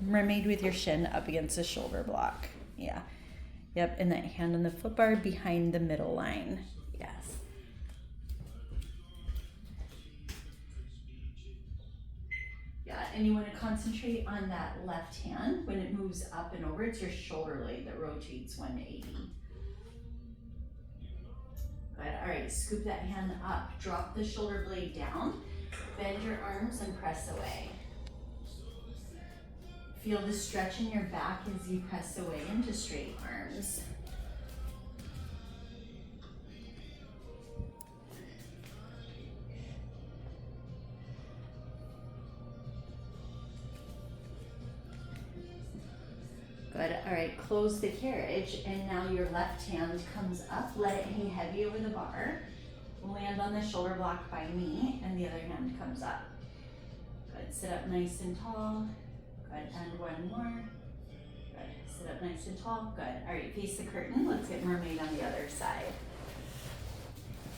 mermaid with your shin up against the shoulder block. Yeah. Yep, and that hand on the foot bar behind the middle line. Yes. Yeah, and you want to concentrate on that left hand. When it moves up and over, it's your shoulder blade that rotates 180. Good, all right, scoop that hand up. Drop the shoulder blade down. Bend your arms and press away. Feel the stretch in your back as you press away into straight arms. Good, all right, close the carriage, and now your left hand comes up. Let it hang heavy over the bar. Land on the shoulder block by me, and the other hand comes up. Good, sit up nice and tall. Good, and one more. Good, sit up nice and tall. Good, all right, face the curtain. Let's get mermaid on the other side.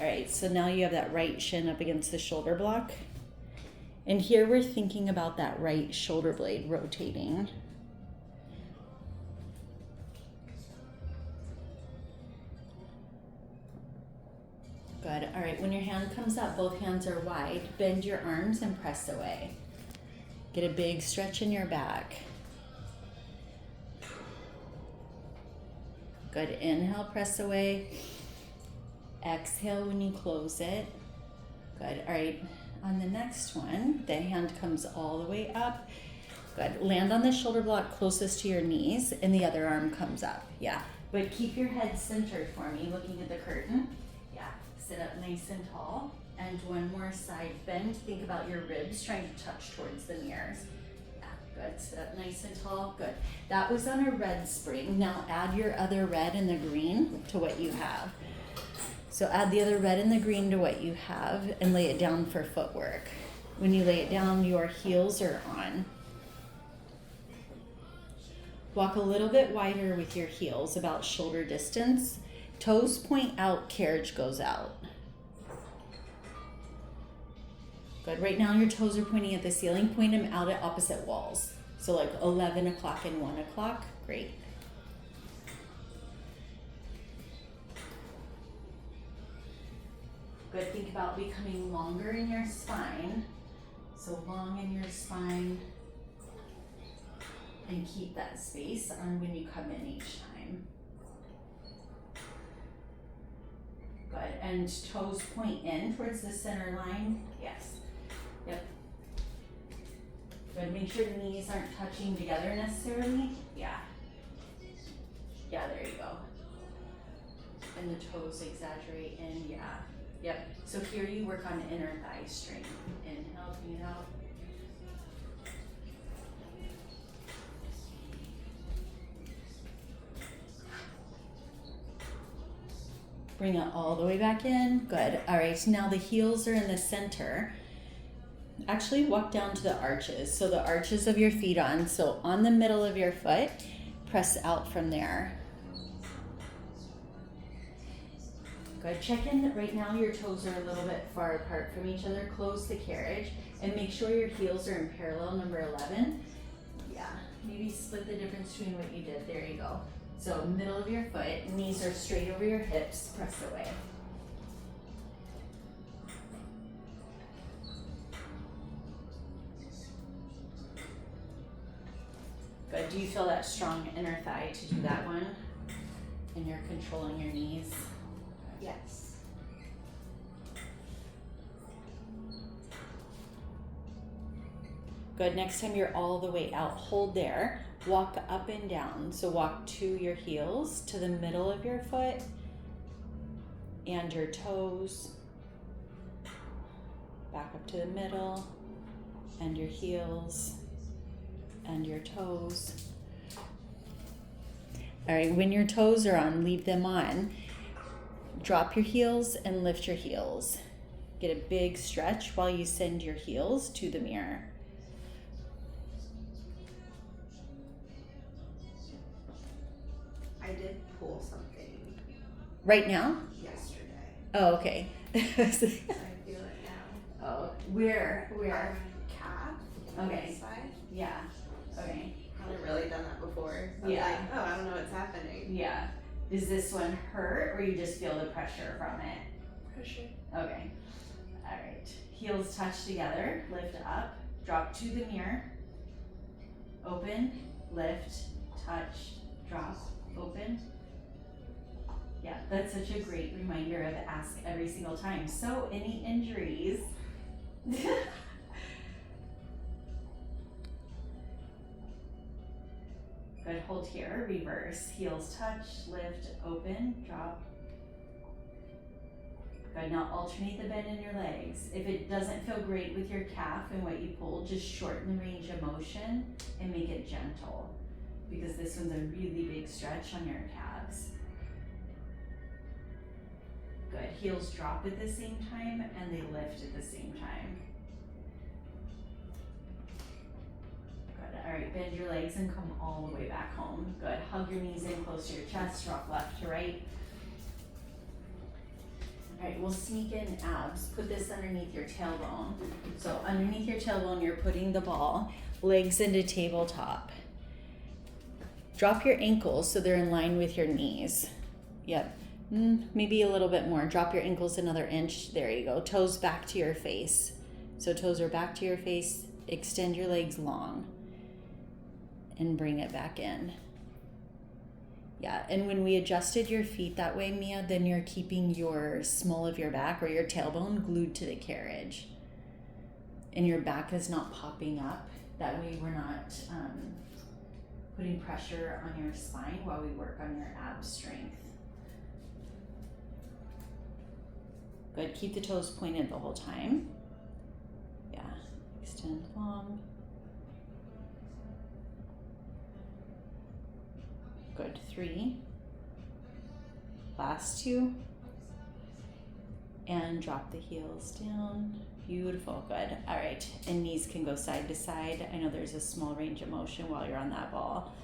All right, so now you have that right shin up against the shoulder block. And here we're thinking about that right shoulder blade rotating. Good, all right, when your hand comes up, both hands are wide. Bend your arms and press away. Get a big stretch in your back. Good, inhale, press away. Exhale when you close it. Good, all right, on the next one, the hand comes all the way up. Good, land on the shoulder block closest to your knees, and the other arm comes up, yeah. But keep your head centered for me, looking at the curtain. Yeah, sit up nice and tall. And one more side bend. Think about your ribs trying to touch towards the mirrors. Yeah, good. Sit up nice and tall. Good. That was on a red spring. Now add your other red and the green to what you have. So add the other red and the green to what you have and lay it down for footwork. When you lay it down, your heels are on. Walk a little bit wider with your heels, about shoulder distance. Toes point out, carriage goes out. Good, right now your toes are pointing at the ceiling. Point them out at opposite walls. So like 11 o'clock and 1 o'clock, great. Good, think about becoming longer in your spine. So long in your spine. And keep that space on when you come in each time. Good, and toes point in towards the center line, yes. Yep. Good, make sure the knees aren't touching together necessarily. Yeah. Yeah, there you go. And the toes exaggerate in, yeah. Yep, so here you work on inner thigh strength. Inhale, breathe out. Bring it all the way back in. Good. All right, so now the heels are in the center. Actually, walk down to the arches. So the arches of your feet on. So on the middle of your foot, press out from there. Good. Check in that right now your toes are a little bit far apart from each other. Close the carriage and make sure your heels are in parallel, number 11. Yeah, maybe split the difference between what you did. There you go. So middle of your foot, knees are straight over your hips, press away. Good, do you feel that strong inner thigh to do that one? And you're controlling your knees? Yes. Good, next time you're all the way out, hold there. Walk up and down. So walk to your heels, to the middle of your foot, and your toes. Back up to the middle, and your heels, and your toes. All right, when your toes are on, leave them on. Drop your heels and lift your heels. Get a big stretch while you send your heels to the mirror. I did pull something Right now? yesterday. Oh, okay. So I feel it now. Oh, where? On my calf. On Okay. this side. Yeah. Okay. haven't really done that before. So Yeah. I'm like, oh, I don't know what's happening. Yeah. Does this one hurt or you just feel the pressure from it? Pressure. Okay. All right. Heels touch together, lift up, drop to the mirror, open, lift, touch, drop, open. Yeah, that's such a great reminder of ask every single time. So, any injuries? Good, hold here, reverse, heels touch, lift, open, drop. Good, now alternate the bend in your legs. If it doesn't feel great with your calf and what you pulled, just shorten the range of motion and make it gentle, because this one's a really big stretch on your calves. Good, heels drop at the same time and they lift at the same time. Good, all right, bend your legs and come all the way back home. Good, hug your knees in close to your chest, rock left to right. All right, we'll sneak in abs. Put this underneath your tailbone. So underneath your tailbone, you're putting the ball, legs into tabletop. Drop your ankles so they're in line with your knees. Yep, maybe a little bit more. Drop your ankles another inch. There you go. Toes back to your face. So toes are back to your face. Extend your legs long and bring it back in. Yeah, and when we adjusted your feet that way, Mia, then you're keeping your small of your back or your tailbone glued to the carriage. And your back is not popping up. That way we're not putting pressure on your spine while we work on your ab strength. Good, keep the toes pointed the whole time. Yeah, extend long. Good, 3. Last 2. And drop the heels down. Beautiful, good. All right, and knees can go side to side. I know there's a small range of motion while you're on that ball.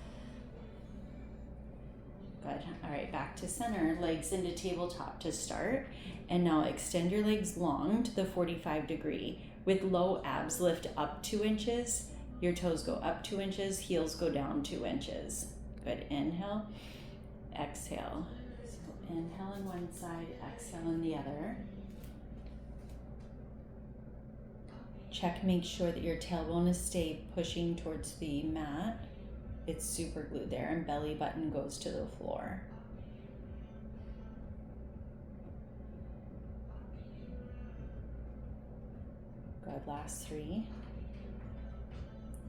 Good, all right, back to center. Legs into tabletop to start. And now extend your legs long to the 45 degree. With low abs, lift up 2 inches. Your toes go up 2 inches, heels go down 2 inches. Good, inhale, exhale. So inhale on one side, exhale on the other. Check, make sure that your tailbone is stay pushing towards the mat. It's super glued there, and belly button goes to the floor. Good, last 3.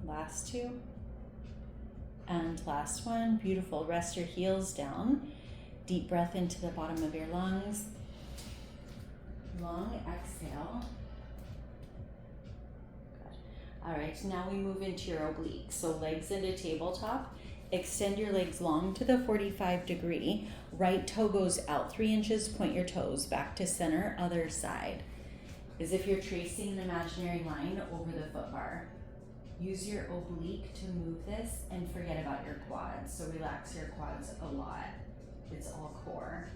Last 2. And last one, beautiful. Rest your heels down. Deep breath into the bottom of your lungs. Long exhale. Good. All right, now we move into your obliques. So legs into tabletop. Extend your legs long to the 45 degree. Right toe goes out 3 inches. Point your toes back to center, other side. As if you're tracing an imaginary line over the foot bar. Use your oblique to move this and forget about your quads. So relax your quads a lot. It's all core.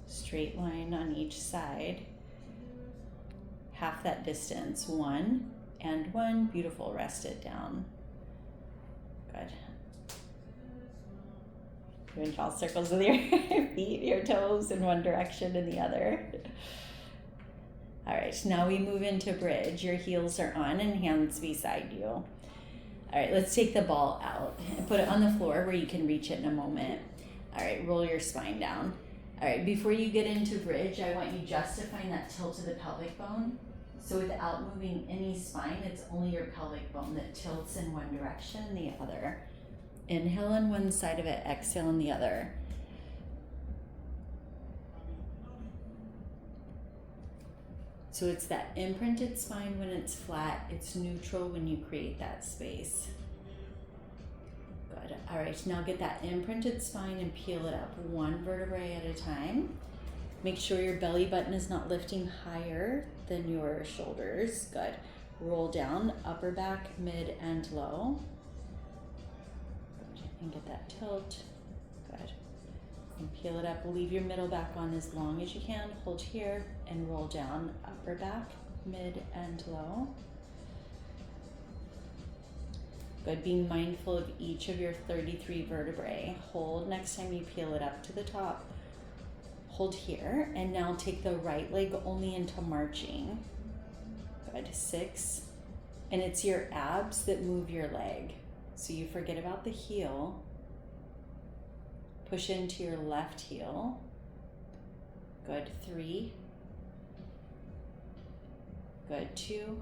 Straight line on each side. Half that distance. 1 and 1. Beautiful. Rest it down. Good. You're gonna draw circles with your feet, your toes in one direction and the other. All right, now we move into bridge. Your heels are on and hands beside you. All right, let's take the ball out and put it on the floor where you can reach it in a moment. All right, roll your spine down. All right, before you get into bridge, I want you just to find that tilt of the pelvic bone. So without moving any spine, it's only your pelvic bone that tilts in one direction and the other. Inhale on one side of it, exhale on the other. So it's that imprinted spine when it's flat, it's neutral when you create that space. Good. All right, now get that imprinted spine and peel it up one vertebrae at a time. Make sure your belly button is not lifting higher than your shoulders. Good. Roll down, upper back, mid, and low. And get that tilt. Good. And peel it up. Leave your middle back on as long as you can. Hold here and roll down. Upper back, mid and low. Good. Be mindful of each of your 33 vertebrae. Hold next time you peel it up to the top. Hold here, and now take the right leg only into marching. Good. 6. And it's your abs that move your leg. So you forget about the heel. Push into your left heel. Good. 3. Good. 2.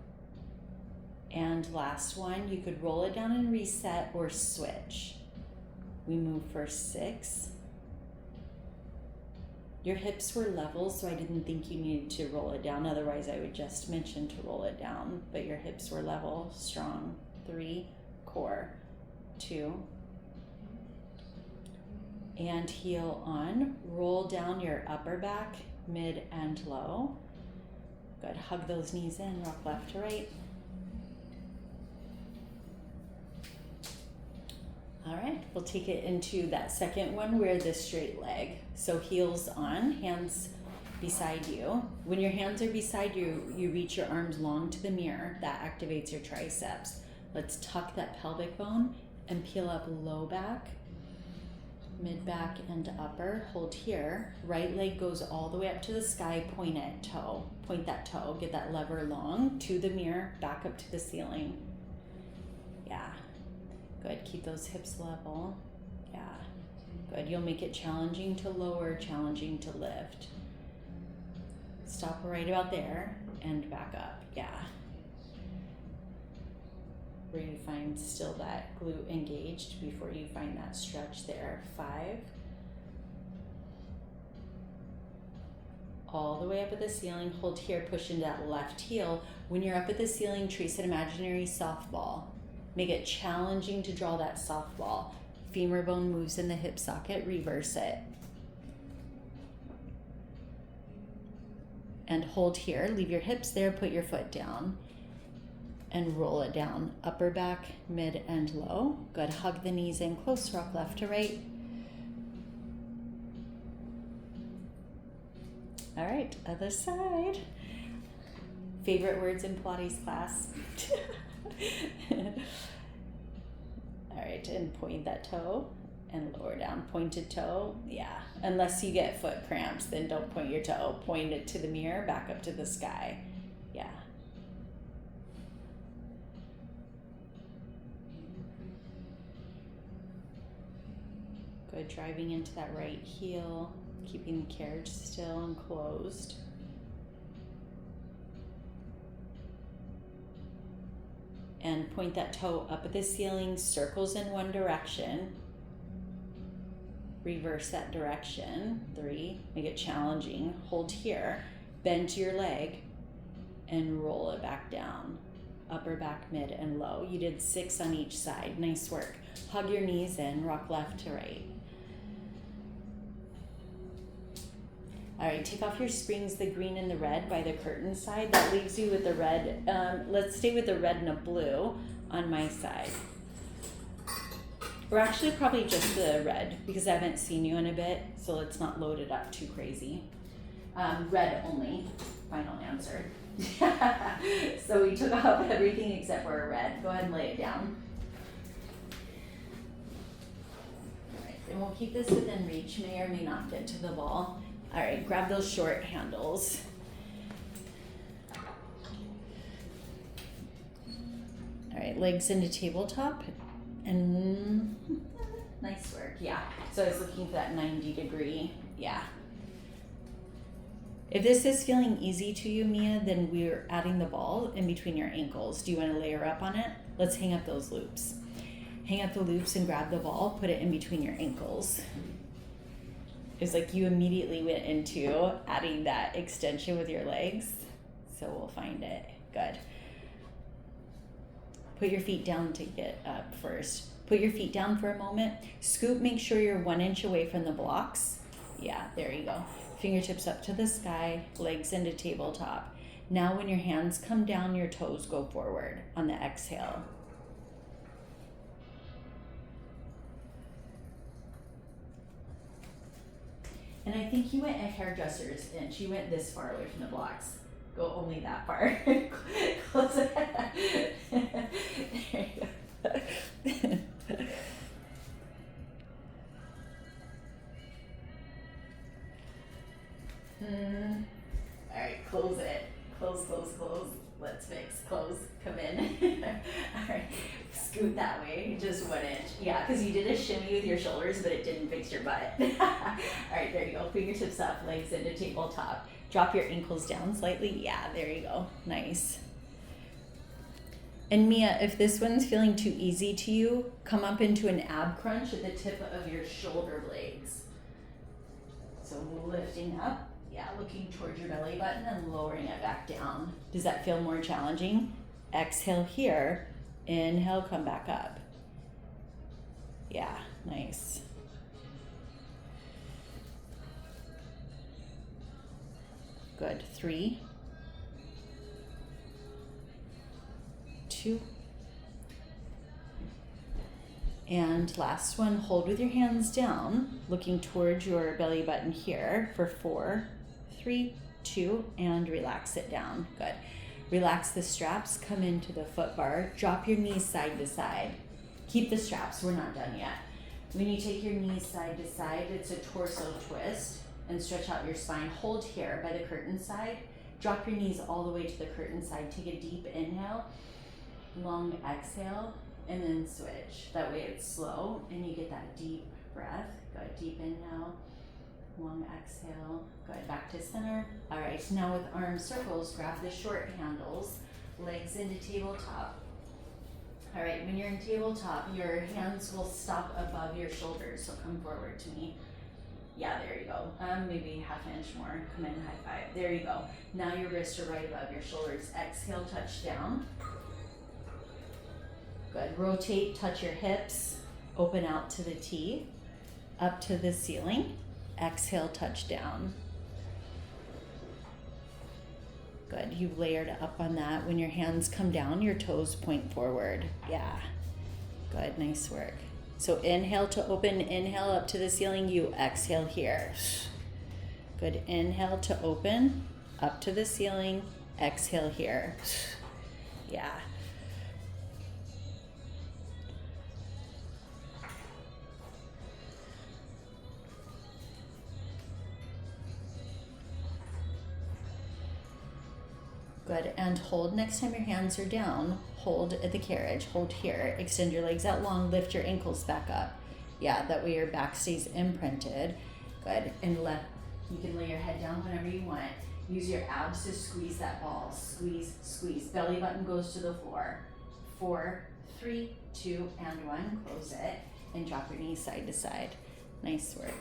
And last one, you could roll it down and reset or switch. We move for 6. Your hips were level, so I didn't think you needed to roll it down. Otherwise, I would just mention to roll it down. But your hips were level, strong. 3, core. 2. And heel on. Roll down your upper back, mid and low. Good. Hug those knees in. Rock left to right. All right, we'll take it into that second one where the straight leg. So heels on, hands beside you. When your hands are beside you, you reach your arms long to the mirror. That activates your triceps. Let's tuck that pelvic bone and peel up low back, mid back, and upper. Hold here. Right leg goes all the way up to the sky, point at toe. Point that toe, get that lever long to the mirror, back up to the ceiling. Yeah. Good. Keep those hips level. Yeah. Good. You'll make it challenging to lower, challenging to lift. Stop right about there and back up. Yeah. Where you find still that glute engaged before you find that stretch there. 5. All the way up at the ceiling. Hold here. Push into that left heel. When you're up at the ceiling, trace an imaginary softball. Make it challenging to draw that softball. Femur bone moves in the hip socket, reverse it. And hold here, leave your hips there, put your foot down. And roll it down, upper back, mid and low. Good, hug the knees in close, rock left to right. All right, other side. Favorite words in Pilates class? All right, and point that toe and lower down. Pointed toe, yeah. Unless you get foot cramps, then don't point your toe. Point it to the mirror, back up to the sky. Yeah. Good, driving into that right heel, keeping the carriage still and closed. And point that toe up at the ceiling, circles in one direction. Reverse that direction. 3, make it challenging. Hold here, bend your leg, and roll it back down. Upper back, mid, and low. You did 6 on each side. Nice work. Hug your knees in, rock left to right. All right, take off your springs, the green and the red by the curtain side. That leaves you with the red. Let's stay with the red and a blue on my side. Or actually probably just the red because I haven't seen you in a bit, so let's not load it up too crazy. Red only, final answer. So we took off everything except for a red. Go ahead and lay it down. All right, and we'll keep this within reach, may or may not get to the ball. All right, grab those short handles. All right, legs into tabletop. And nice work, yeah. So I was looking for that 90 degree, yeah. If this is feeling easy to you, Mia, then we're adding the ball in between your ankles. Do you want to layer up on it? Let's hang up those loops. Hang up the loops and grab the ball, put it in between your ankles. It's like you immediately went into adding that extension with your legs. So we'll find it. Good. Put your feet down to get up first. Put your feet down for a moment. Scoop, make sure you're 1 inch away from the blocks. Yeah, there you go. Fingertips up to the sky, legs into tabletop. Now when your hands come down, your toes go forward on the exhale. And I think you went a hairdresser's inch. You went this far away from the blocks. Go only that far. Close it. There you go. All right, close it. Close, close, close. Let's fix. Close. Come in. All right. Scoot that way. Just 1 inch. Yeah, because you did a shimmy with your shoulders, but it didn't fix your butt. All right, there you go. Fingertips up, legs into tabletop. Drop your ankles down slightly. Yeah, there you go. Nice. And Mia, if this one's feeling too easy to you, come up into an ab crunch at the tip of your shoulder blades. So lifting up. Yeah, looking towards your belly button and lowering it back down. Does that feel more challenging? Exhale here. Inhale, come back up. Yeah, nice. Good. 3, 2, and last one, hold with your hands down, looking towards your belly button here for 4, 3, 2, and relax it down. Good. Relax the straps, come into the foot bar, drop your knees side to side. Keep the straps, we're not done yet. When you take your knees side to side, it's a torso twist, and stretch out your spine. Hold here by the curtain side. Drop your knees all the way to the curtain side. Take a deep inhale, long exhale, and then switch. That way it's slow and you get that deep breath. Good, deep inhale, long exhale. Good, back to center. All right, now with arm circles, grab the short handles, legs into tabletop. All right, when you're in tabletop, your hands will stop above your shoulders, so come forward to me. Yeah, there you go. Maybe half inch more. Come in, high five. There you go. Now your wrists are right above your shoulders. Exhale, touch down. Good. Rotate, touch your hips. Open out to the T. Up to the ceiling. Exhale, touch down. Good. You've layered up on that. When your hands come down, your toes point forward. Yeah. Good. Nice work. So inhale to open, inhale up to the ceiling, you exhale here. Good, inhale to open, up to the ceiling, exhale here. Yeah. Good, and hold next time your hands are down. Hold at the carriage, hold here, extend your legs out long, lift your ankles back up. Yeah, that way your back stays imprinted. Good, and you can lay your head down whenever you want. Use your abs to squeeze that ball. Squeeze, squeeze. Belly button goes to the floor. 4, 3, 2, and 1. Close it, and drop your knees side to side. Nice work.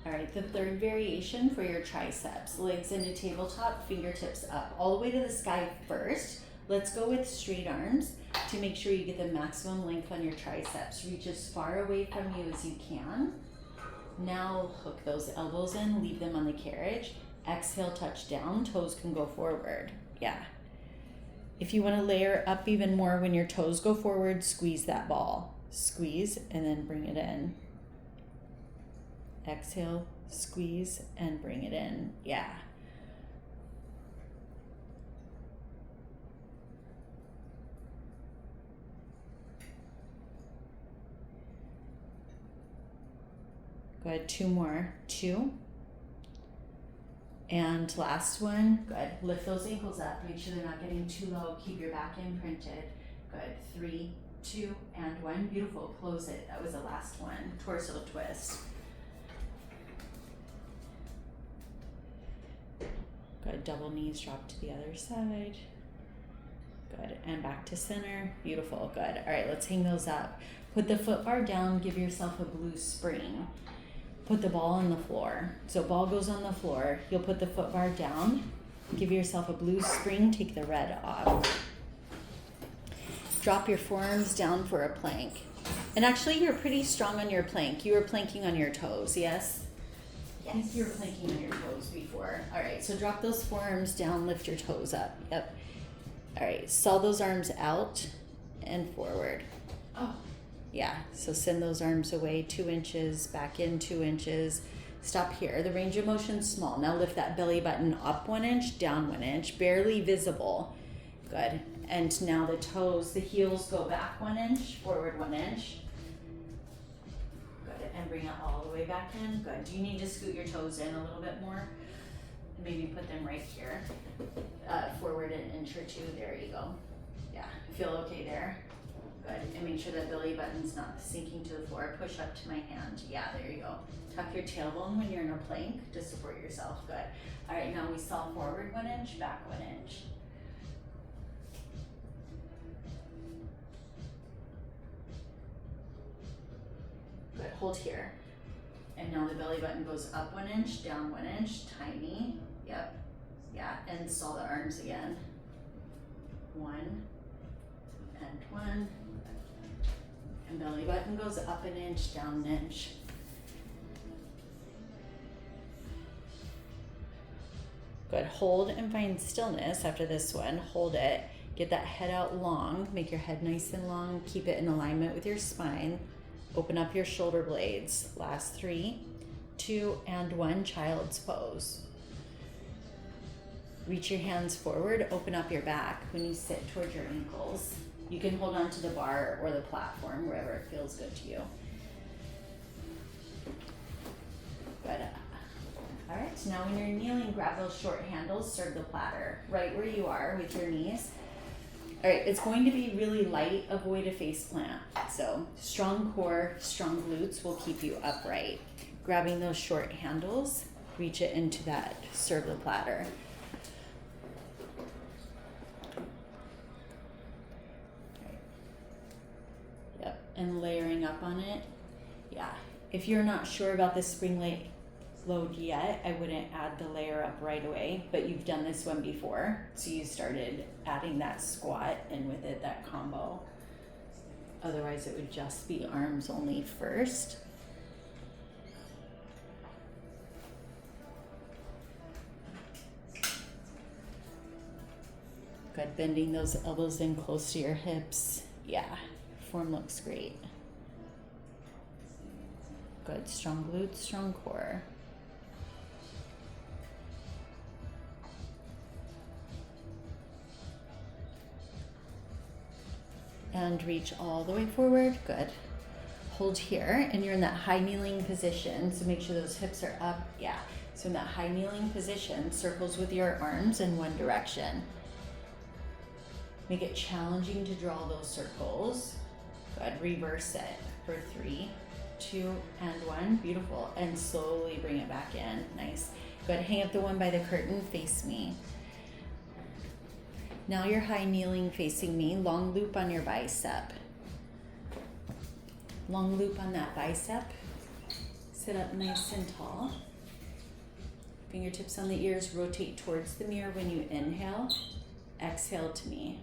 All right, the third variation for your triceps. Legs into tabletop, fingertips up, all the way to the sky first. Let's go with straight arms to make sure you get the maximum length on your triceps. Reach as far away from you as you can. Now hook those elbows in, leave them on the carriage. Exhale, touch down, toes can go forward. Yeah. If you want to layer up even more when your toes go forward, squeeze that ball. Squeeze and then bring it in. Exhale, squeeze, and bring it in. Yeah. Good, 2 more. 2. And last one. Good. Lift those ankles up. Make sure they're not getting too low. Keep your back imprinted. Good. 3, 2, and 1. Beautiful. Close it. That was the last one. Torso twist. Good, double knees drop to the other side. Good, and back to center. Beautiful, good. All right, let's hang those up. Put the foot bar down, give yourself a blue spring. Put the ball on the floor. So ball goes on the floor. You'll put the foot bar down, give yourself a blue spring, take the red off. Drop your forearms down for a plank. And actually, you're pretty strong on your plank. You were planking on your toes, yes? I think you were planking on your toes before. All right, so drop those forearms down, lift your toes up. Yep. All right, saw those arms out and forward. Oh. Yeah, so send those arms away 2 inches, back in 2 inches. Stop here. The range of motion's small. Now lift that belly button up 1 inch, down 1 inch, barely visible. Good. And now the toes, the heels go back 1 inch, forward 1 inch. Good. And bring it all the way back in. Good. Do you need to scoot your toes in a little bit more? Maybe put them right here. Forward an inch or two. There you go. Yeah. Feel okay there? Good. And make sure that belly button's not sinking to the floor. Push up to my hand. Yeah, there you go. Tuck your tailbone when you're in a plank to support yourself. Good. All right, now we saw forward 1 inch, back 1 inch. Good. Hold here. And now the belly button goes up 1 inch, down 1 inch. Tiny. Yep. Yeah. And saw the arms again. 1 and 1. And belly button goes up 1 inch, down 1 inch. Good. Hold and find stillness after this one. Hold it. Get that head out long. Make your head nice and long. Keep it in alignment with your spine. Open up your shoulder blades. Last 3, 2, and 1. Child's pose. Reach your hands forward. Open up your back when you sit towards your ankles. You can hold on to the bar or the platform, wherever it feels good to you. Good. All right, now when you're kneeling, grab those short handles, serve the platter, right where you are with your knees. All right, it's going to be really light. Avoid a face plant. So strong core, strong glutes will keep you upright. Grabbing those short handles, reach it into that, serve the platter. Yep, and layering up on it. Yeah, if you're not sure about the spring load yet, I wouldn't add the layer up right away, but you've done this one before, so you started adding that squat and with it, that combo. Otherwise, it would just be arms only first. Good, bending those elbows in close to your hips. Yeah, form looks great. Good, strong glutes, strong core. And reach all the way forward. Good. Hold here, and you're in that high kneeling position, so make sure those hips are up. Yeah, so in that high kneeling position, circles with your arms in one direction. Make it challenging to draw those circles. Good, reverse it for 3, 2, and 1. Beautiful, and slowly bring it back in. Nice. Good, hang up the one by the curtain, face me. Now you're high kneeling facing me, long loop on your bicep. Long loop on that bicep. Sit up nice and tall. Fingertips on the ears, rotate towards the mirror when you inhale. Exhale to me.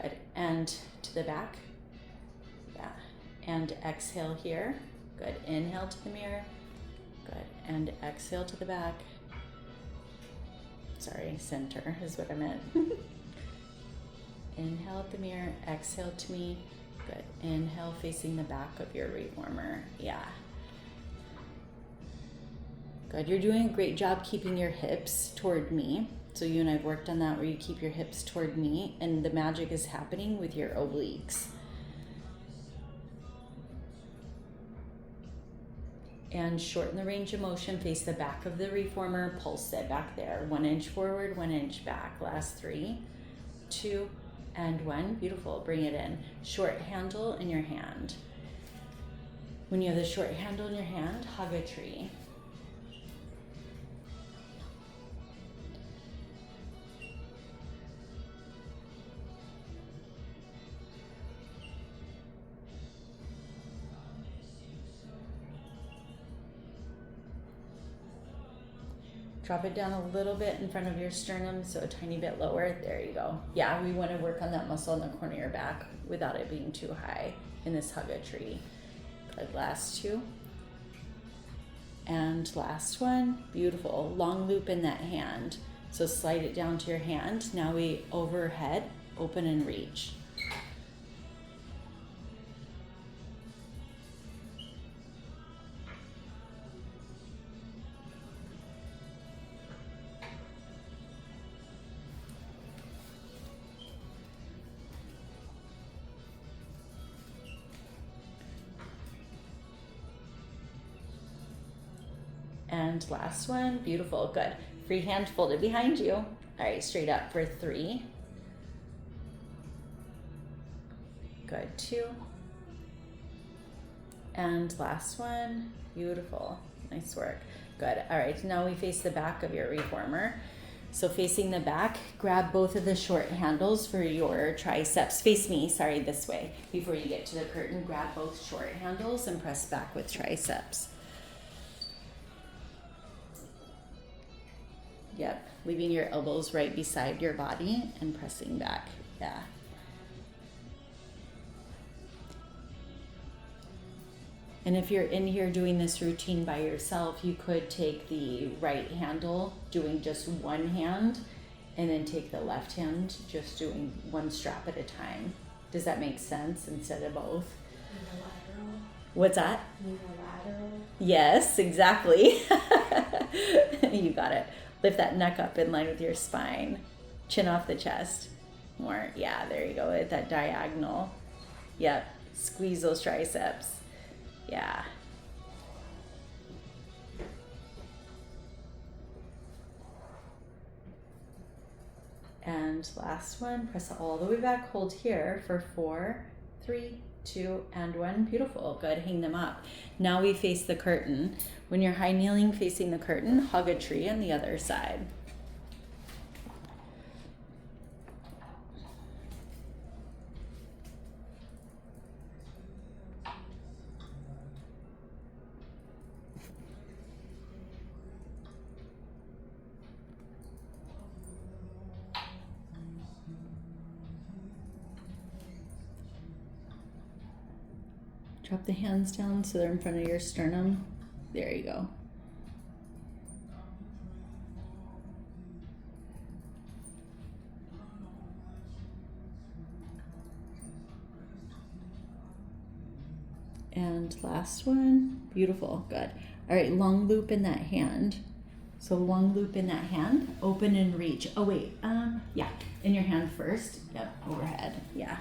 Good, and to the back. Yeah, and exhale here. Good, inhale to the mirror. Good, and exhale to the back. Sorry, center is what I meant. Inhale at the mirror, exhale to me. Good, inhale facing the back of your reformer. Yeah. Good, you're doing a great job keeping your hips toward me. So you and I've worked on that where you keep your hips toward me, and the magic is happening with your obliques. And shorten the range of motion, face the back of the reformer, pulse it back there. 1 inch forward, 1 inch back. Last 3, 2, and 1. Beautiful, bring it in. Short handle in your hand. When you have the short handle in your hand, hug a tree. Drop it down a little bit in front of your sternum, so a tiny bit lower. There you go. Yeah, we want to work on that muscle in the corner of your back without it being too high in this hug a tree. Good, last two. And last one, beautiful. Long loop in that hand. So slide it down to your hand. Now we overhead, open and reach. And last one, beautiful, good. Free hand folded behind you. All right, straight up for 3. Good, 2. And last one, beautiful, nice work. Good, all right, now we face the back of your reformer. So facing the back, grab both of the short handles for your triceps. Face me, sorry, this way. Before you get to the curtain, grab both short handles and press back with triceps. Yep, leaving your elbows right beside your body and pressing back, yeah. And if you're in here doing this routine by yourself, you could take the right handle, doing just one hand, and then take the left hand, just doing one strap at a time. Does that make sense instead of both? Unilateral. What's that? Unilateral. Yes, exactly. You got it. Lift that neck up in line with your spine. Chin off the chest. More, yeah, there you go, with that diagonal. Yep, squeeze those triceps. Yeah. And last one, press all the way back, hold here for 4, 3, 2, and 1. Beautiful, good, hang them up. Now we face the curtain. When you're high kneeling facing the curtain, hug a tree on the other side. Drop the hands down so they're in front of your sternum. There you go. And last one. Beautiful, good. All right, long loop in that hand. So long loop in that hand, open and reach. Oh wait, yeah, in your hand first. Yep, overhead, yeah.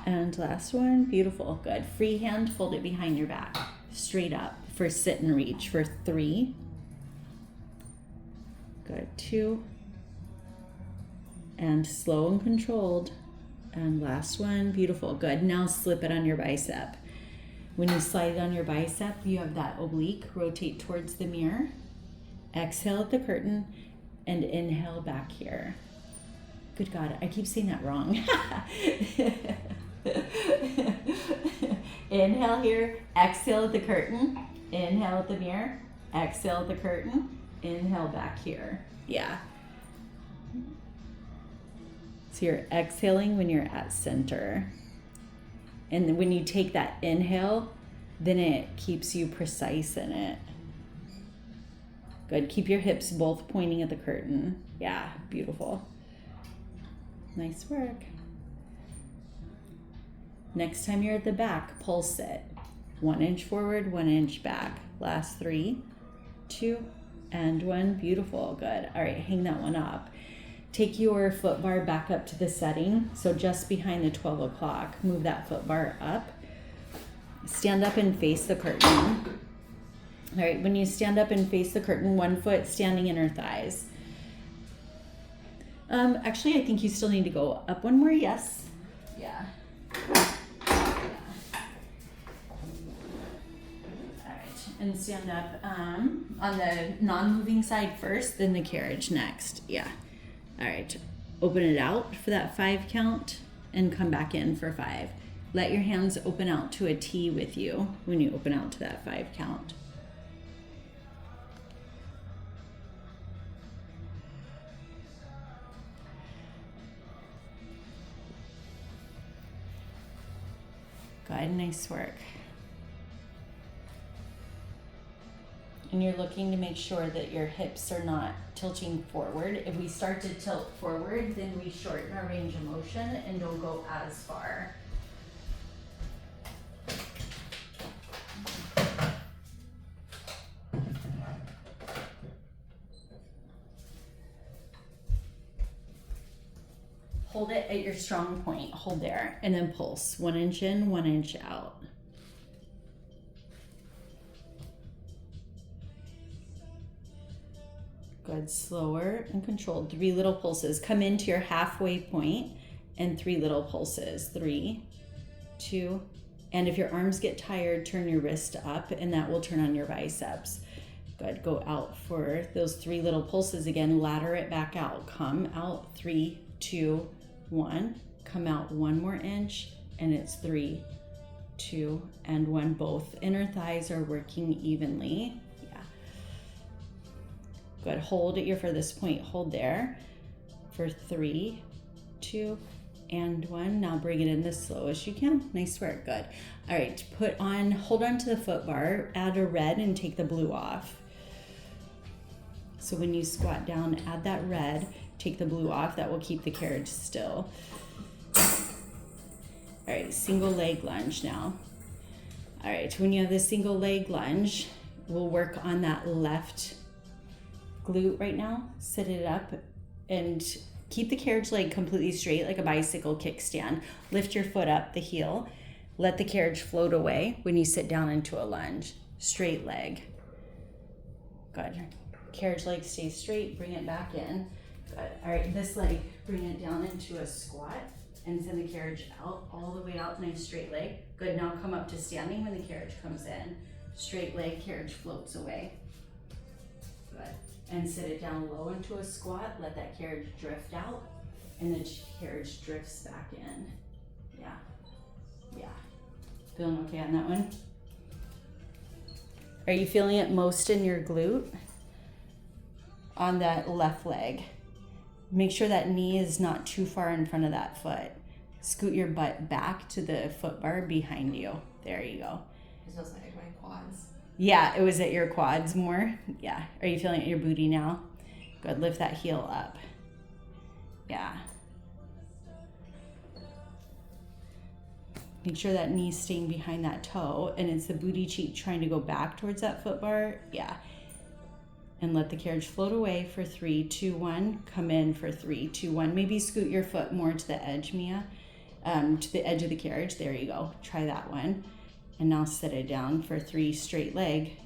And last one, beautiful, good. Free hand, fold it behind your back, straight up for sit and reach for 3. Good, 2. And slow and controlled. And last one, beautiful, good. Now slip it on your bicep. When you slide it on your bicep, you have that oblique, rotate towards the mirror. Exhale at the curtain and inhale back here. Good God, I keep saying that wrong. Inhale here, exhale at the curtain, inhale at the mirror, exhale at the curtain, inhale back here. Yeah. So you're exhaling when you're at center. And then when you take that inhale, then it keeps you precise in it. Good. Keep your hips both pointing at the curtain. Yeah, beautiful. Nice work. Next time you're at the back, pulse it. 1 inch forward, 1 inch back. Last 3, 2, and 1. Beautiful, good. All right, hang that one up. Take your foot bar back up to the setting, so just behind the 12 o'clock. Move that foot bar up. Stand up and face the curtain. All right, when you stand up and face the curtain, 1 foot standing inner thighs. Actually, I think you still need to go up 1 more, yes. Yeah. and stand up on the non-moving side first, then the carriage next. Yeah. All right. Open it out for that 5 count and come back in for 5. Let your hands open out to a T with you when you open out to that 5 count. Good, nice work. And you're looking to make sure that your hips are not tilting forward. If we start to tilt forward, then we shorten our range of motion and don't go as far. Hold it at your strong point, hold there, and then pulse. 1 inch in, 1 inch out. Good, slower and controlled. 3 little pulses. Come into your halfway point and 3 little pulses. 3, 2, and if your arms get tired, turn your wrist up and that will turn on your biceps. Good, go out for those 3 little pulses again. Ladder it back out. Come out, 3, 2, 1. Come out 1 more inch and it's 3, 2, and 1. Both inner thighs are working evenly. Good, hold at your furthest point, hold there for 3, 2, and 1. Now bring it in as slow as you can. Nice work, good. All right, hold on to the foot bar, add a red and take the blue off. So when you squat down, add that red, take the blue off, that will keep the carriage still. All right, single leg lunge now. All right, when you have the single leg lunge, we'll work on that left glute right now. Sit it up and keep the carriage leg completely straight like a bicycle kickstand. Lift your foot up, the heel. Let the carriage float away when you sit down into a lunge. Straight leg. Good. Carriage leg stays straight, bring it back in. Good. All right, this leg, bring it down into a squat and send the carriage out, all the way out, nice straight leg. Good, now come up to standing when the carriage comes in. Straight leg, carriage floats away. Good. And sit it down low into a squat, let that carriage drift out, and the carriage drifts back in. Yeah, yeah. Feeling okay on that one? Are you feeling it most in your glute? On that left leg. Make sure that knee is not too far in front of that foot. Scoot your butt back to the foot bar behind you. There you go. It feels like my quads. Yeah, it was at your quads more. Yeah. Are you feeling it at your booty now? Good. Lift that heel up. Yeah. Make sure that knee's staying behind that toe and it's the booty cheek trying to go back towards that foot bar. Yeah. And let the carriage float away for 3, 2, 1. Come in for 3, 2, 1. Maybe scoot your foot more to the edge, Mia. To the edge of the carriage. There you go. Try that one. And now sit it down for 3, straight leg.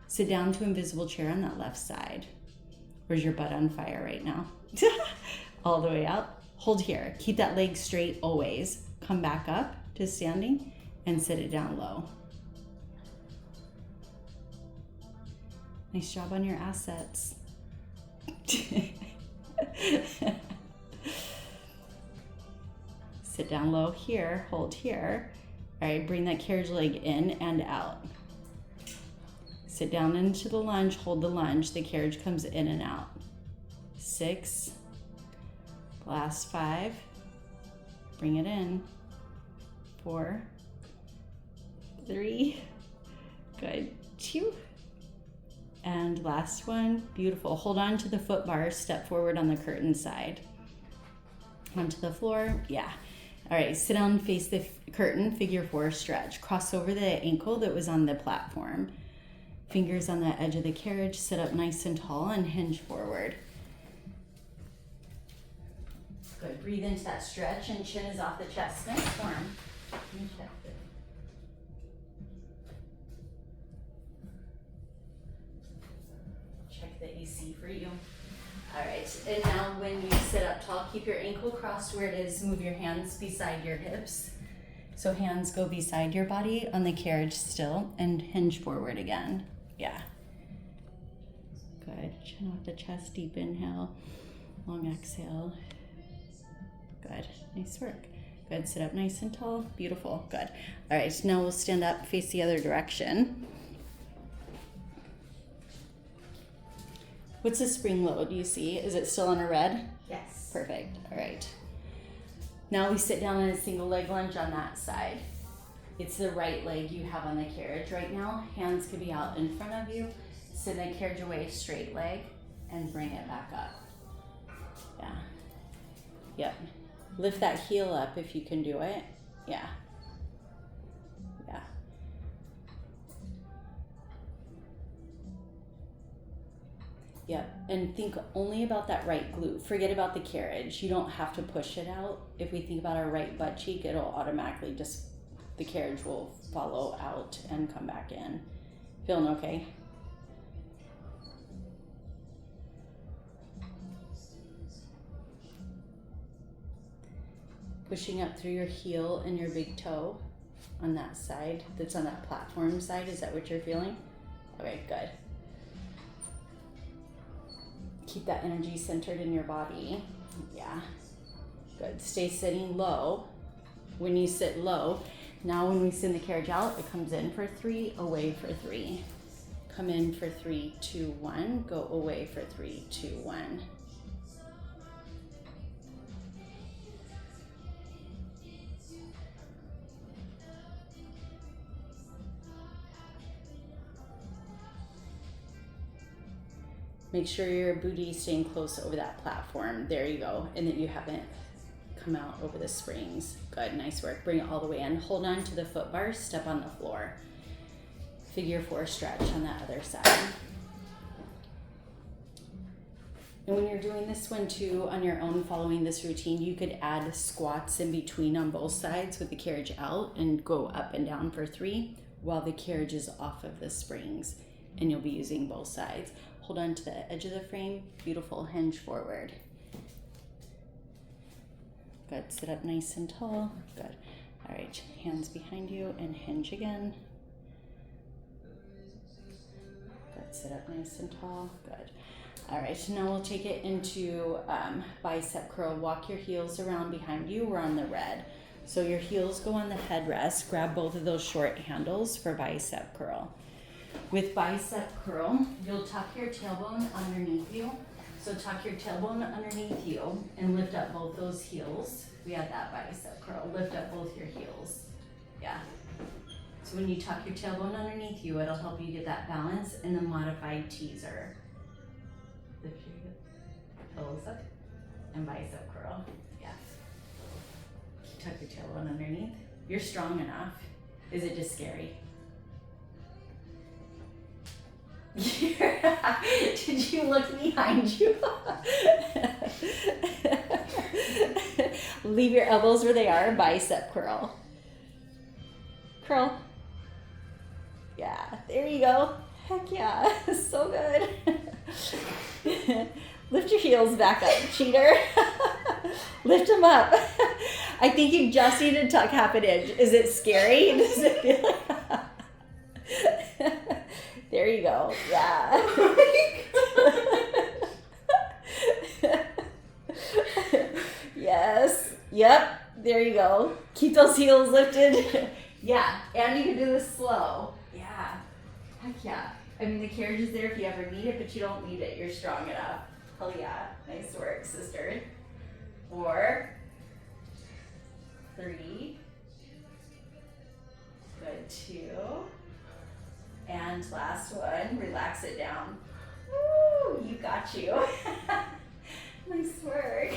Sit down to invisible chair on that left side. Where's your butt on fire right now? All the way out. Hold here. Keep that leg straight always. Come back up to standing and sit it down low. Nice job on your assets. Sit down low here. Hold here. All right, bring that carriage leg in and out. Sit down into the lunge, hold the lunge. The carriage comes in and out. 6, last 5, bring it in. 4, 3, good, 2, and last one, beautiful. Hold on to the foot bar, step forward on the curtain side. Onto the floor, yeah. All right, sit down, face the curtain, figure 4, stretch. Cross over the ankle that was on the platform. Fingers on the edge of the carriage, sit up nice and tall and hinge forward. Good, breathe into that stretch and chin is off the chest. Nice form. Check the AC for you. All right, and now when you sit up tall, keep your ankle crossed where it is. Move your hands beside your hips. So hands go beside your body on the carriage still and hinge forward again. Yeah. Good. Chin off the chest, deep inhale, long exhale. Good. Nice work. Good. Sit up nice and tall. Beautiful. Good. All right. Now we'll stand up, face the other direction. What's the spring load you see? Is it still on a red? Yes. Perfect. All right. Now we sit down in a single leg lunge on that side. It's the right leg you have on the carriage right now. Hands could be out in front of you. Send the carriage away, straight leg, and bring it back up. Yeah. Yep. Lift that heel up if you can do it. Yeah. Yeah. Yep. And think only about that right glute. Forget about the carriage. You don't have to push it out. If we think about our right butt cheek, it'll automatically just, the carriage will follow out and come back in. Feeling okay? Pushing up through your heel and your big toe on that side, that's on that platform side. Is that what you're feeling? Okay, good. Keep that energy centered in your body. Yeah, good. Stay sitting low. When you sit low, now when we send the carriage out, it comes in for 3, away for 3. Come in for 3, 2, 1. Go away for 3, 2, 1. Make sure your booty is staying close over that platform. There you go. And that you haven't come out over the springs. Good, nice work. Bring it all the way in. Hold on to the foot bars, step on the floor. Figure 4 stretch on that other side. And when you're doing this one too, on your own, following this routine, you could add squats in between on both sides with the carriage out and go up and down for 3 while the carriage is off of the springs. And you'll be using both sides. Hold on to the edge of the frame. Beautiful. Hinge forward. Good. Sit up nice and tall. Good. All right. Hands behind you and hinge again. Good. Sit up nice and tall. Good. All right. Now we'll take it into bicep curl. Walk your heels around behind you. We're on the red. So your heels go on the headrest. Grab both of those short handles for bicep curl. With bicep curl, you'll tuck your tailbone underneath you. So tuck your tailbone underneath you and lift up both those heels. We had that bicep curl. Lift up both your heels. Yeah. So when you tuck your tailbone underneath you, it'll help you get that balance in the modified teaser. Lift your toes up and bicep curl. Yeah. Tuck your tailbone underneath. You're strong enough. Is it just scary? Did you look behind you? Leave your elbows where they are. Bicep curl. Curl. Yeah, there you go. Heck yeah, so good. Lift your heels back up, cheater. Lift them up. I think you just need to tuck half an inch. Is it scary? Does it feel like... There you go. Yeah. Oh yes. Yep. There you go. Keep those heels lifted. Yeah. And you can do this slow. Yeah. Heck yeah. I mean, the carriage is there if you ever need it, but you don't need it. You're strong enough. Hell yeah. Nice work, sister. 4, 3. Good. 2. And last one, relax it down. Woo, you got you. Nice work.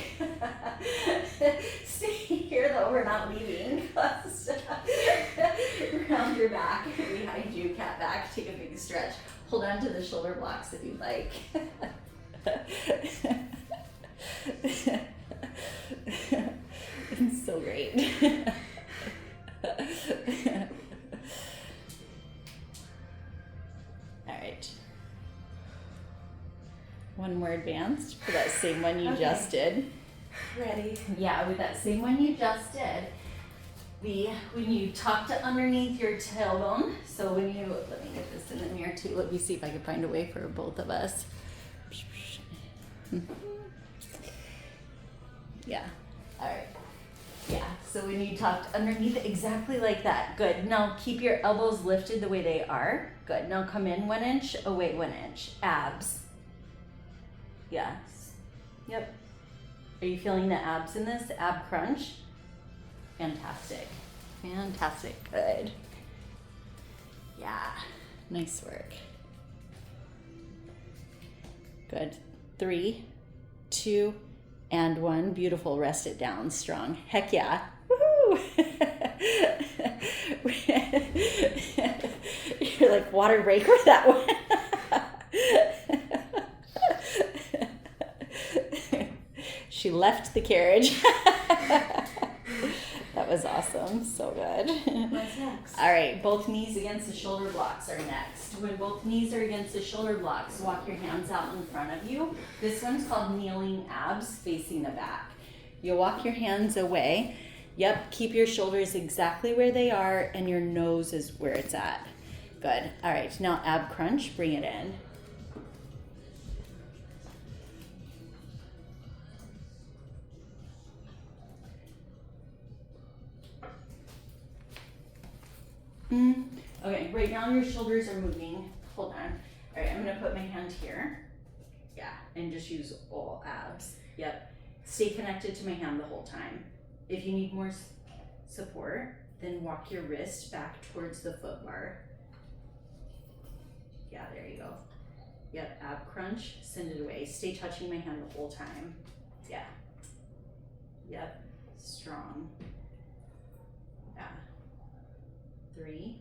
Stay here though, we're not leaving. Round your back, behind you, cat back, take a big stretch. Hold on to the shoulder blocks if you'd like. It's so great. One more advanced for that same one you just did. Ready. Yeah, with that same one you just did. when you tuck to underneath your tailbone, so when you, let me get this in the mirror too, let me see if I can find a way for both of us. Yeah, all right. Yeah, so when you tucked underneath, exactly like that. Good. Now keep your elbows lifted the way they are. Good. Now come in 1 inch, away 1 inch. Abs. Yes. Yep. Are you feeling the abs in this? Ab crunch? Fantastic. Fantastic. Good. Yeah. Nice work. Good. 3, 2, and 1. Beautiful. Rest it down strong. Heck yeah. Woohoo! You're like water breaker that one. She left the carriage. That was awesome. So good. What's next? All right, both knees against the shoulder blocks are next. When both knees are against the shoulder blocks, walk your hands out in front of you. This one's called kneeling abs facing the back. You walk your hands away. Yep, keep your shoulders exactly where they are and your nose is where it's at. Good. All right, now ab crunch, bring it in. Okay, right now your shoulders are moving. Hold on. All right, I'm gonna put my hand here. Yeah, and just use all abs. Yep. Stay connected to my hand the whole time. If you need more support, then walk your wrist back towards the foot bar. Yeah, there you go. Yep, ab crunch, send it away. Stay touching my hand the whole time. Yeah. Yep, strong. Yeah. 3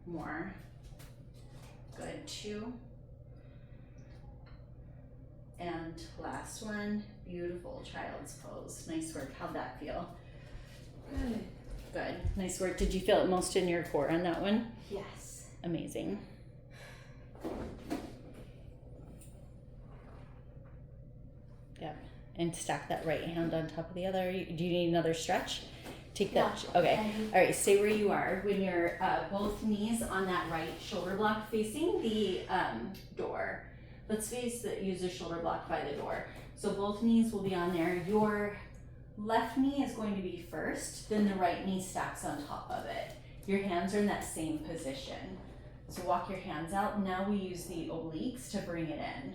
more. Good. 2. And last one. Beautiful. Child's pose. Nice work. How'd that feel? Good. Good. Nice work. Did you feel it most in your core on that one? Yes. Amazing. Yep. And stack that right hand on top of the other. Do you need another stretch? Take that. Yeah. Okay. All right. Stay where you are. When you're both knees on that right shoulder block facing the door. Let's use the shoulder block by the door. So both knees will be on there. Your left knee is going to be first, then the right knee stacks on top of it. Your hands are in that same position. So walk your hands out. Now we use the obliques to bring it in.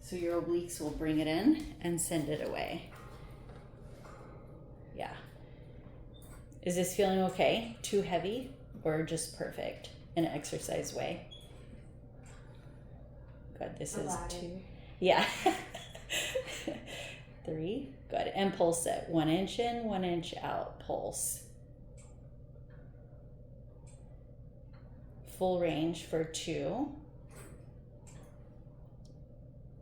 So your obliques will bring it in and send it away. Yeah. Is this feeling okay? Too heavy or just perfect in an exercise way? Good. This is 2. Yeah. 3. Good. And pulse it. 1 inch in, 1 inch out. Pulse. Full range for 2.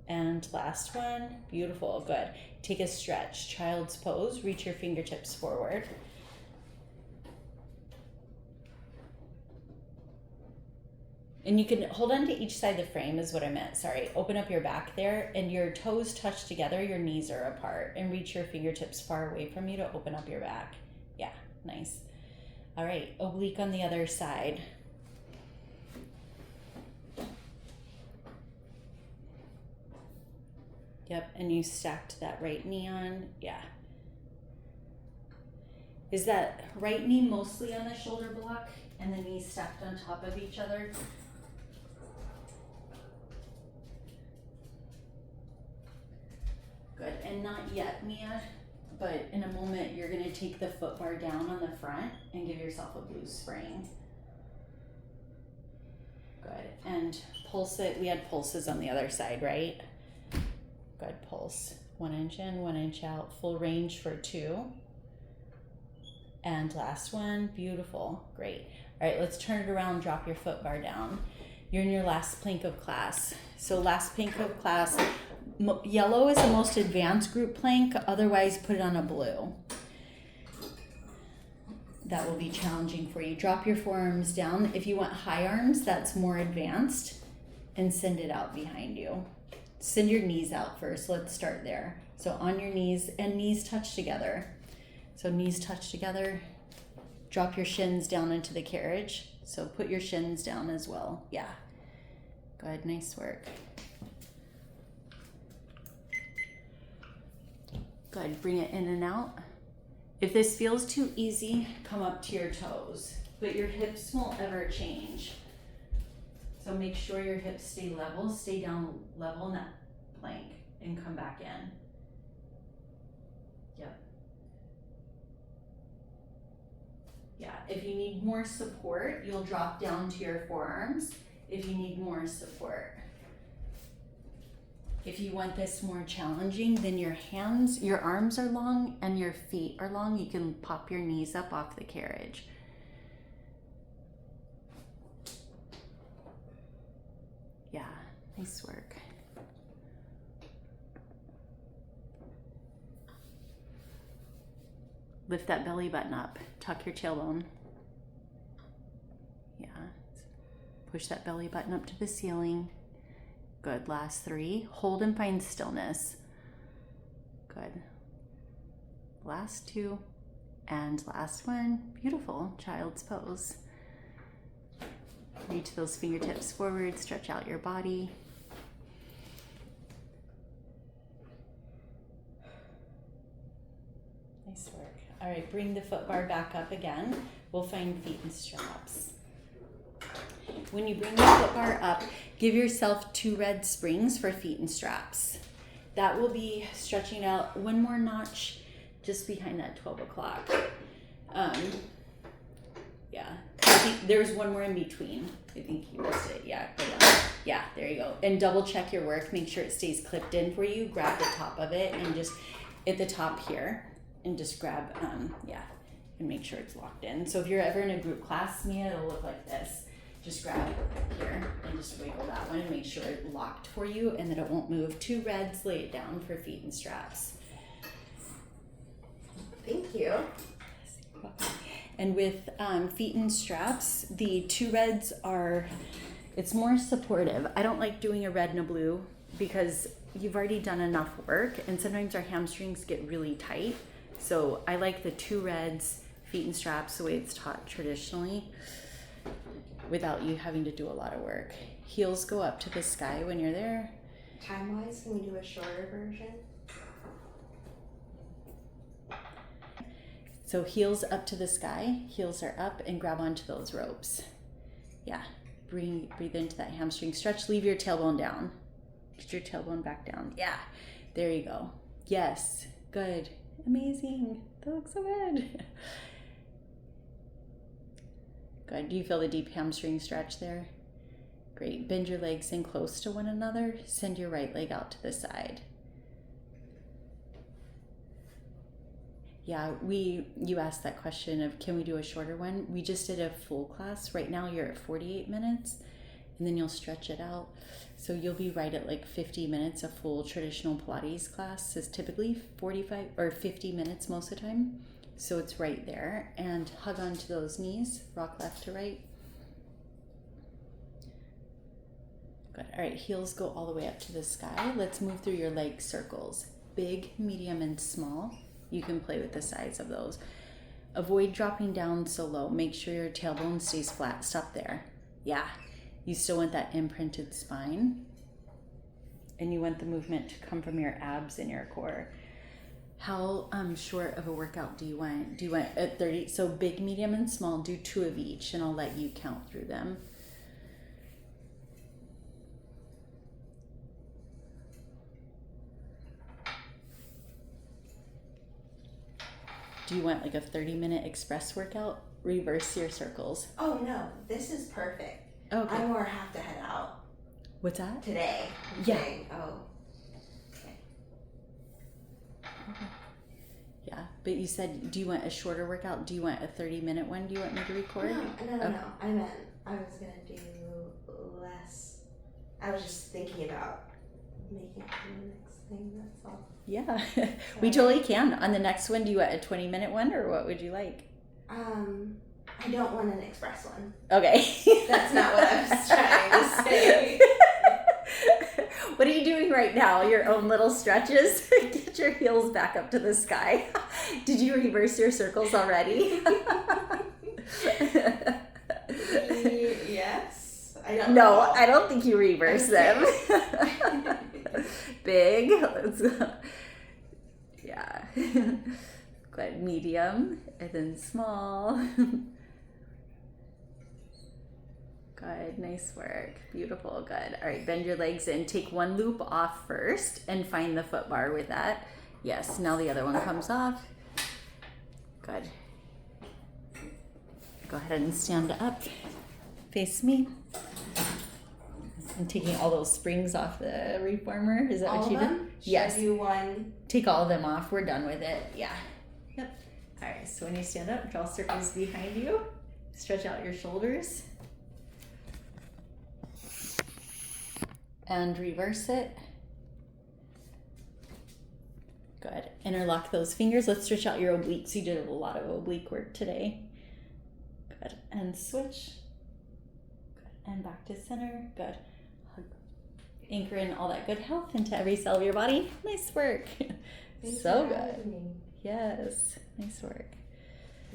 And last one. Beautiful. Good. Take a stretch. Child's pose. Reach your fingertips forward. And you can hold on to each side of the frame is what I meant. Sorry. Open up your back there and your toes touch together. Your knees are apart. And reach your fingertips far away from you to open up your back. Yeah. Nice. All right. Oblique on the other side. Yep. And you stacked that right knee on. Yeah. Is that right knee mostly on the shoulder block and the knees stacked on top of each other? Good. And not yet, Mia, but in a moment you're going to take the foot bar down on the front and give yourself a blue spring. Good. And pulse it. We had pulses on the other side, right? Good. Pulse. 1 inch in, 1 inch out. Full range for 2. And last one. Beautiful. Great. All right, let's turn it around. Drop your foot bar down. You're in your last plank of class. So last plank of class, yellow is the most advanced group plank. Otherwise, put it on a blue. That will be challenging for you. Drop your forearms down. If you want high arms, that's more advanced. And send it out behind you. Send your knees out first. Let's start there. So on your knees, and knees touch together. So knees touch together. Drop your shins down into the carriage. So put your shins down as well. Yeah. Good, nice work. Good, bring it in and out. If this feels too easy, come up to your toes, but your hips won't ever change. So make sure your hips stay level, stay down level in that plank and come back in. Yep. Yeah, if you need more support, you'll drop down to your forearms if you need more support. If you want this more challenging, then your arms are long and your feet are long. You can pop your knees up off the carriage. Yeah, nice work. Lift that belly button up. Tuck your tailbone. Yeah. Push that belly button up to the ceiling. Good. Last 3. Hold and find stillness. Good. Last 2. And last one. Beautiful. Child's pose. Reach those fingertips forward. Stretch out your body. Nice work. All right, bring the foot bar back up again. We'll find feet and straps. When you bring the foot bar up, give yourself 2 red springs for feet and straps. That will be stretching out one more notch just behind that 12 o'clock. Yeah, I think there's one more in between. I think you missed it. Yeah, go down. Yeah, there you go. And double check your work. Make sure it stays clipped in for you. Grab the top of it and just at the top here. And just grab, and make sure it's locked in. So if you're ever in a group class, Mia, it'll look like this. Just grab here and just wiggle that one and make sure it's locked for you and that it won't move. 2 reds, lay it down for feet and straps. Thank you. And with feet and straps, the 2 reds it's more supportive. I don't like doing a red and a blue because you've already done enough work and sometimes our hamstrings get really tight. So I like the 2 reds, feet and straps, the way it's taught traditionally, without you having to do a lot of work. Heels go up to the sky when you're there. Time-wise, can we do a shorter version? So heels up to the sky, heels are up, and grab onto those ropes. Yeah, breathe into that hamstring stretch. Leave your tailbone down. Get your tailbone back down. Yeah, there you go. Yes, good. Amazing. That looks so good. Good. Do you feel the deep hamstring stretch there? Great. Bend your legs in close to one another. Send your right leg out to the side. Yeah, you asked that question of can we do a shorter one? We just did a full class. Right now you're at 48 minutes and then you'll stretch it out. So you'll be right at like 50 minutes. A full traditional Pilates class is typically 45 or 50 minutes most of the time. So it's right there. And hug onto those knees, rock left to right. Good. All right, heels go all the way up to the sky. Let's move through your leg circles. Big, medium, and small. You can play with the size of those. Avoid dropping down so low. Make sure your tailbone stays flat. Stop there. Yeah. You still want that imprinted spine. And you want the movement to come from your abs and your core. How short of a workout do you want? Do you want at 30? So big, medium, and small. Do 2 of each, and I'll let you count through them. Do you want like a 30-minute express workout? Reverse your circles. Oh no, this is perfect. Okay. I more have to head out. What's that? Today. Yeah. Oh. Okay. Yeah, but you said, do you want a shorter workout? Do you want a 30-minute one? Do you want me to record? No. I meant I was gonna do less. I was just thinking about making it the next thing. That's all. Yeah, we totally can. On the next one, do you want a 20-minute one, or what would you like? I don't want an express one. Okay. That's not what I was trying to say. What are you doing right now? Your own little stretches? Get your heels back up to the sky. Did you reverse your circles already? Yes. I don't No, know. I don't think you reverse them. Big. Let's go. Yeah. Good. Medium. And then small. Good. Nice work. Beautiful. Good. All right. Bend your legs in. Take one loop off first and find the foot bar with that. Yes. Now the other one comes off. Good. Go ahead and stand up. Face me. I'm taking all those springs off the reformer. Is that All what you of them? did? Should Yes. I do one? Take all of them off. We're done with it. Yeah. Yep. All right. So when you stand up, draw circles behind you. Stretch out your shoulders. And reverse it. Good. Interlock those fingers. Let's stretch out your obliques. You did a lot of oblique work today. Good. And switch. Good. And back to center. Good. Anchor in all that good health into every cell of your body. Nice work. Thanks So for good. having me. Yes. Nice work.